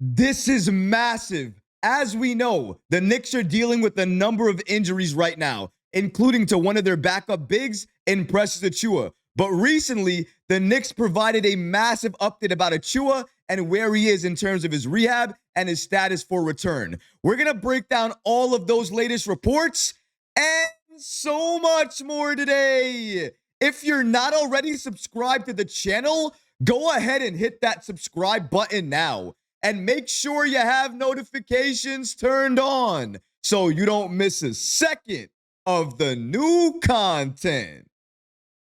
This is massive. As we know, the Knicks are dealing with a number of injuries right now, including to one of their backup bigs in Precious Achiuwa. But recently, the Knicks provided a massive update about Achiuwa and where he is in terms of his rehab and his status for return. We're going to break down all of those latest reports and so much more today. If you're not already subscribed to the channel, go ahead and hit that subscribe button now. And make sure you have notifications turned on so you don't miss a second of the new content.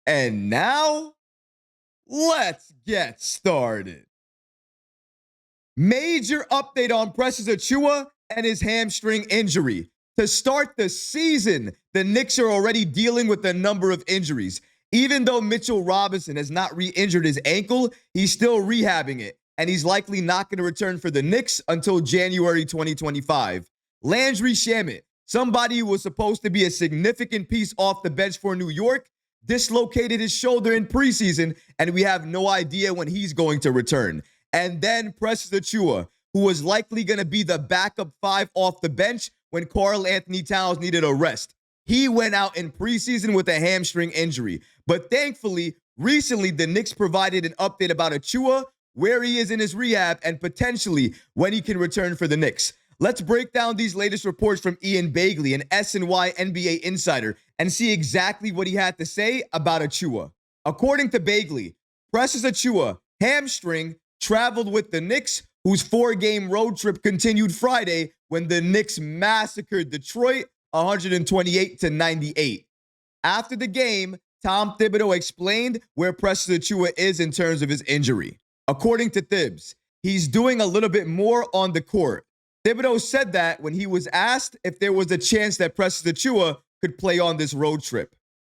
And now, let's get started. Major update on Precious Achiuwa and his hamstring injury. To start the season, the Knicks are already dealing with a number of injuries. Even though Mitchell Robinson has not re-injured his ankle, he's still rehabbing it, and he's likely not going to return for the Knicks until January 2025. Landry Shamet, somebody who was supposed to be a significant piece off the bench for New York, dislocated his shoulder in preseason, and we have no idea when he's going to return. And then Precious Achiuwa, who was likely going to be the backup 5 off the bench when Karl-Anthony Towns needed a rest. He went out in preseason with a hamstring injury. But thankfully, recently the Knicks provided an update about Achiuwa, where he is in his rehab, and potentially when he can return for the Knicks. Let's break down these latest reports from Ian Begley, an SNY NBA insider, and see exactly what he had to say about Achiuwa. According to Begley, Precious Achiuwa, hamstring, traveled with the Knicks, whose 4-game road trip continued Friday when the Knicks massacred Detroit 128-98. After the game, Tom Thibodeau explained where Precious Achiuwa is in terms of his injury. According to Thibs, he's doing a little bit more on the court. Thibodeau said that when he was asked if there was a chance that Precious Achiuwa could play on this road trip.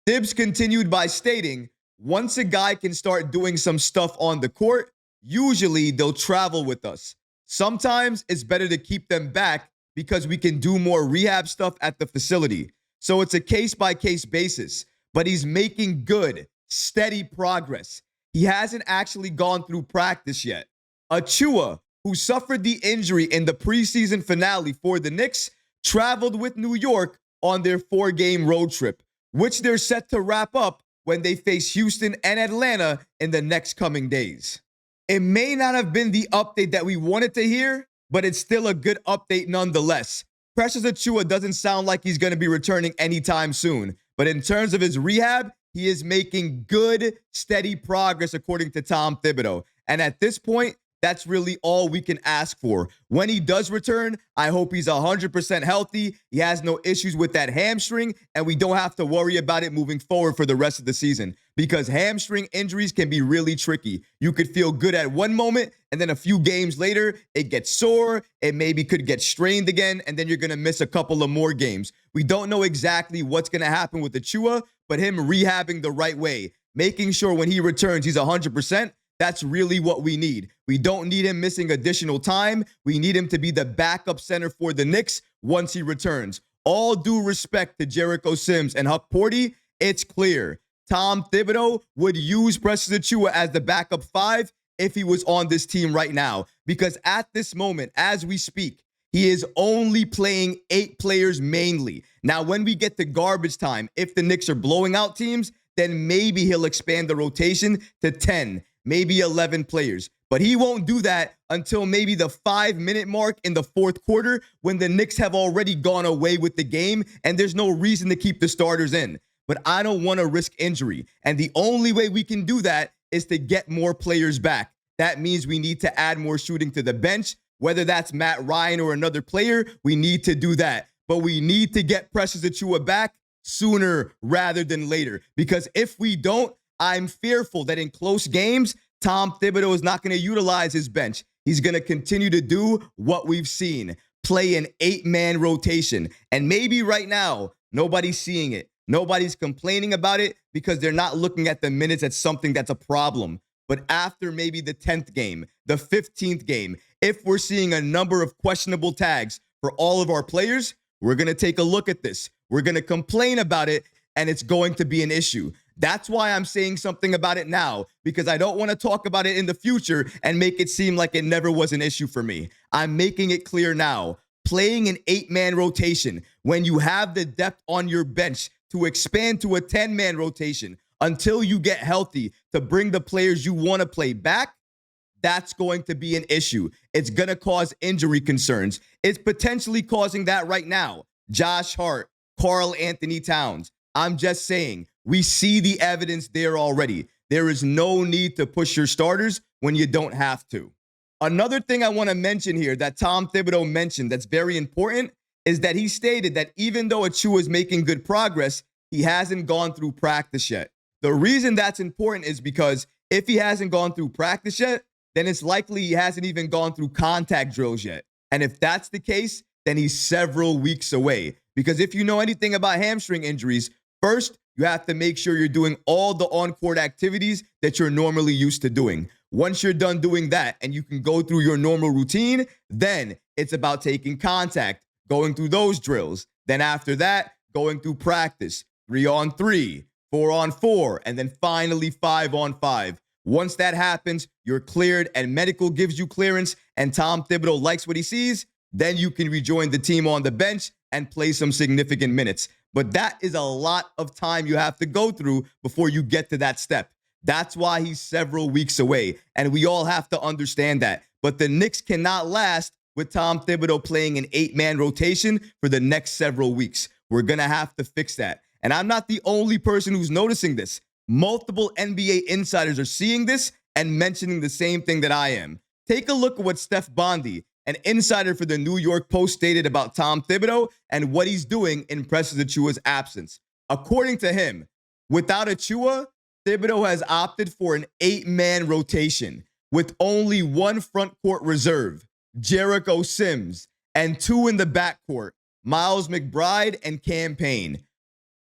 Thibs continued by stating, once a guy can start doing some stuff on the court, usually they'll travel with us. Sometimes it's better to keep them back because we can do more rehab stuff at the facility. So it's a case-by-case basis, but he's making good, steady progress. He hasn't actually gone through practice yet. Achiuwa, who suffered the injury in the preseason finale for the Knicks, traveled with New York on their 4-game road trip, which they're set to wrap up when they face Houston and Atlanta in the next coming days. It may not have been the update that we wanted to hear, but it's still a good update nonetheless. Precious Achiuwa doesn't sound like he's going to be returning anytime soon, but in terms of his rehab, he is making good, steady progress according to Tom Thibodeau. And at this point, that's really all we can ask for. When he does return, I hope he's 100% healthy. He has no issues with that hamstring, and we don't have to worry about it moving forward for the rest of the season, because hamstring injuries can be really tricky. You could feel good at one moment, and then a few games later, it gets sore. It maybe could get strained again, and then you're going to miss a couple of more games. We don't know exactly what's going to happen with Achiuwa, but him rehabbing the right way, making sure when he returns, he's 100%. That's really what we need. We don't need him missing additional time. We need him to be the backup center for the Knicks once he returns. All due respect to Jericho Sims and Huck Porty, it's clear Tom Thibodeau would use Precious Achiuwa as the backup 5 if he was on this team right now. Because at this moment, as we speak, he is only playing 8 players mainly. Now, when we get to garbage time, if the Knicks are blowing out teams, then maybe he'll expand the rotation to 10. Maybe 11 players. But he won't do that until maybe the 5-minute mark in the 4th quarter when the Knicks have already gone away with the game and there's no reason to keep the starters in. But I don't want to risk injury. And the only way we can do that is to get more players back. That means we need to add more shooting to the bench. Whether that's Matt Ryan or another player, we need to do that. But we need to get Precious Achiuwa back sooner rather than later. Because if we don't, I'm fearful that in close games, Tom Thibodeau is not going to utilize his bench. He's going to continue to do what we've seen, play an 8-man rotation. And maybe right now, nobody's seeing it. Nobody's complaining about it because they're not looking at the minutes as something that's a problem. But after maybe the 10th game, the 15th game, if we're seeing a number of questionable tags for all of our players, we're going to take a look at this. We're going to complain about it, and it's going to be an issue. That's why I'm saying something about it now, because I don't want to talk about it in the future and make it seem like it never was an issue for me. I'm making it clear now. Playing an 8-man rotation when you have the depth on your bench to expand to a 10-man rotation until you get healthy to bring the players you want to play back, that's going to be an issue. It's going to cause injury concerns. It's potentially causing that right now. Josh Hart, Karl Anthony Towns. I'm just saying, we see the evidence there already. There is no need to push your starters when you don't have to. Another thing I want to mention here that Tom Thibodeau mentioned that's very important is that he stated that even though Achiuwa is making good progress, he hasn't gone through practice yet. The reason that's important is because if he hasn't gone through practice yet, then it's likely he hasn't even gone through contact drills yet. And if that's the case, then he's several weeks away. Because if you know anything about hamstring injuries, first, you have to make sure you're doing all the on-court activities that you're normally used to doing. Once you're done doing that and you can go through your normal routine, then it's about taking contact, going through those drills. Then after that, going through practice, 3-on-3, 4-on-4, and then finally 5-on-5. Once that happens, you're cleared and medical gives you clearance and Tom Thibodeau likes what he sees, then you can rejoin the team on the bench and play some significant minutes. But that is a lot of time you have to go through before you get to that step. That's why he's several weeks away, and we all have to understand that. But the Knicks cannot last with Tom Thibodeau playing an 8-man rotation for the next several weeks. We're going to have to fix that. And I'm not the only person who's noticing this. Multiple NBA insiders are seeing this and mentioning the same thing that I am. Take a look at what Steph Bondy, an insider for the New York Post, stated about Tom Thibodeau and what he's doing in Precious Achiuwa's absence. According to him, without Achiuwa, Thibodeau has opted for an 8-man rotation with only one front court reserve, Jericho Sims, and 2 in the backcourt, Miles McBride and Cam Payne.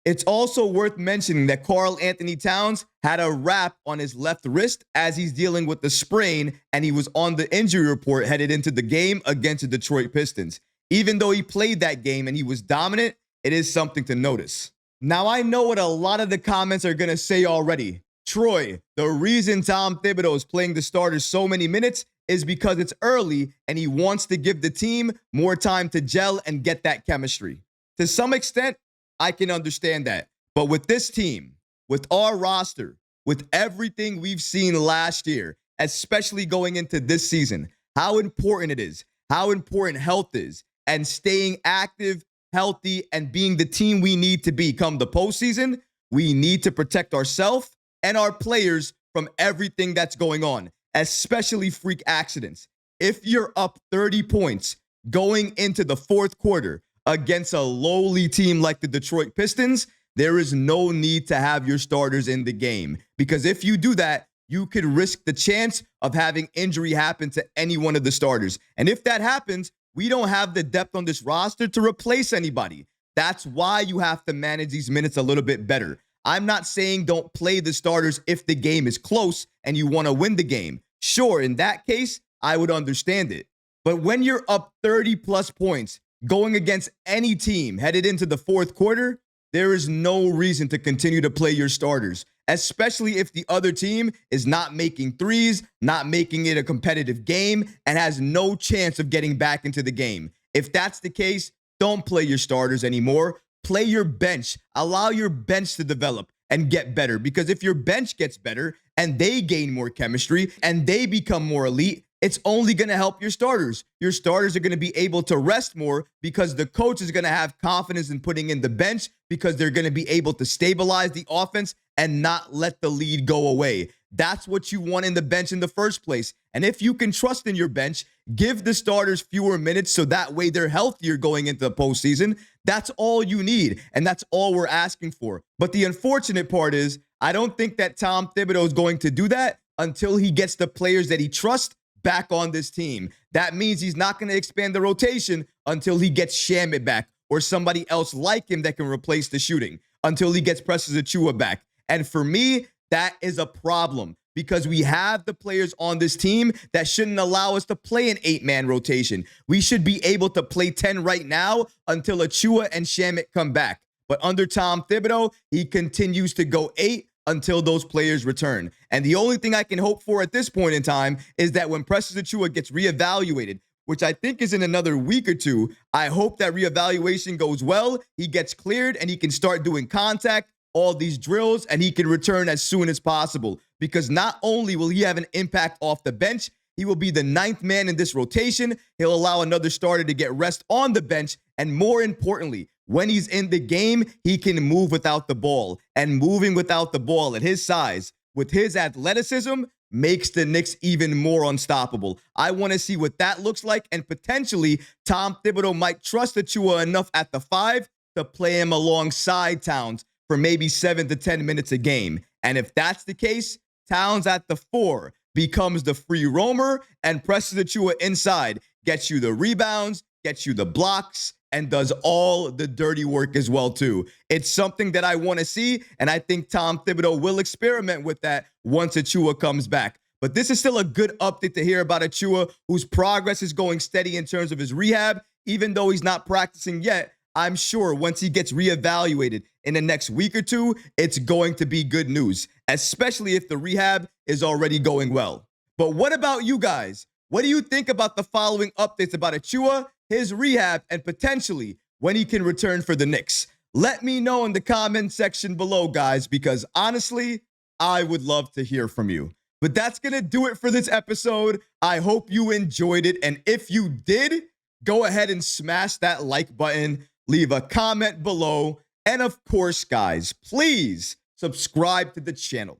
It's also worth mentioning that Karl Anthony Towns had a wrap on his left wrist as he's dealing with the sprain, and he was on the injury report headed into the game against the Detroit Pistons. Even though he played that game and he was dominant, it is something to notice. Now, I know what a lot of the comments are going to say already. Troy, the reason Tom Thibodeau is playing the starters so many minutes is because it's early and he wants to give the team more time to gel and get that chemistry. To some extent, I can understand that. But with this team, with our roster, with everything we've seen last year, especially going into this season, how important it is, how important health is, and staying active, healthy, and being the team we need to be come the postseason, we need to protect ourselves and our players from everything that's going on, especially freak accidents. If you're up 30 points going into the fourth quarter against a lowly team like the Detroit Pistons, there is no need to have your starters in the game. Because if you do that, you could risk the chance of having injury happen to any one of the starters. And if that happens, we don't have the depth on this roster to replace anybody. That's why you have to manage these minutes a little bit better. I'm not saying don't play the starters if the game is close and you want to win the game. Sure, in that case, I would understand it. But when you're up 30 plus points going against any team headed into the fourth quarter, there is no reason to continue to play your starters, especially if the other team is not making threes, not making it a competitive game, and has no chance of getting back into the game. If that's the case, don't play your starters anymore. Play your bench. Allow your bench to develop and get better. Because if your bench gets better and they gain more chemistry and they become more elite, it's only going to help your starters. Your starters are going to be able to rest more because the coach is going to have confidence in putting in the bench because they're going to be able to stabilize the offense and not let the lead go away. That's what you want in the bench in the first place. And if you can trust in your bench, give the starters fewer minutes so that way they're healthier going into the postseason. That's all you need, and that's all we're asking for. But the unfortunate part is I don't think that Tom Thibodeau is going to do that until he gets the players that he trusts back on this team. That means he's not going to expand the rotation until he gets Shamet back or somebody else like him that can replace the shooting, until he gets Precious Achiuwa back. And for me, that is a problem because we have the players on this team that shouldn't allow us to play an 8-man rotation. We should be able to play 10 right now until Achiuwa and Shamet come back. But under Tom Thibodeau, he continues to go 8 until those players return. And the only thing I can hope for at this point in time is that when Precious Achiuwa gets reevaluated, which I think is in another week or two. I hope that reevaluation goes well. He gets cleared and he can start doing contact, all these drills, and he can return as soon as possible. Because not only will he have an impact off the bench, he will be the 9th man in this rotation. He'll allow another starter to get rest on the bench. And more importantly, when he's in the game, he can move without the ball. And moving without the ball at his size, with his athleticism, makes the Knicks even more unstoppable. I want to see what that looks like. And potentially, Tom Thibodeau might trust Achiuwa enough at the 5 to play him alongside Towns for maybe 7 to 10 minutes a game. And if that's the case, Towns at the 4 becomes the free roamer, and Precious Achiuwa inside gets you the rebounds, gets you the blocks, and does all the dirty work as well, too. It's something that I want to see, and I think Tom Thibodeau will experiment with that once Achiuwa comes back. But this is still a good update to hear about Achiuwa, whose progress is going steady in terms of his rehab. Even though he's not practicing yet, I'm sure once he gets reevaluated in the next week or two, it's going to be good news, especially if the rehab is already going well. But what about you guys? What do you think about the following updates about Achiuwa, his rehab, and potentially when he can return for the Knicks? Let me know in the comment section below, guys, because honestly, I would love to hear from you. But that's going to do it for this episode. I hope you enjoyed it. And if you did, go ahead and smash that like button, leave a comment below. And of course, guys, please subscribe to the channel.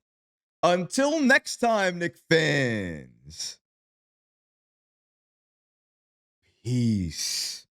Until next time, Knick fans. Peace.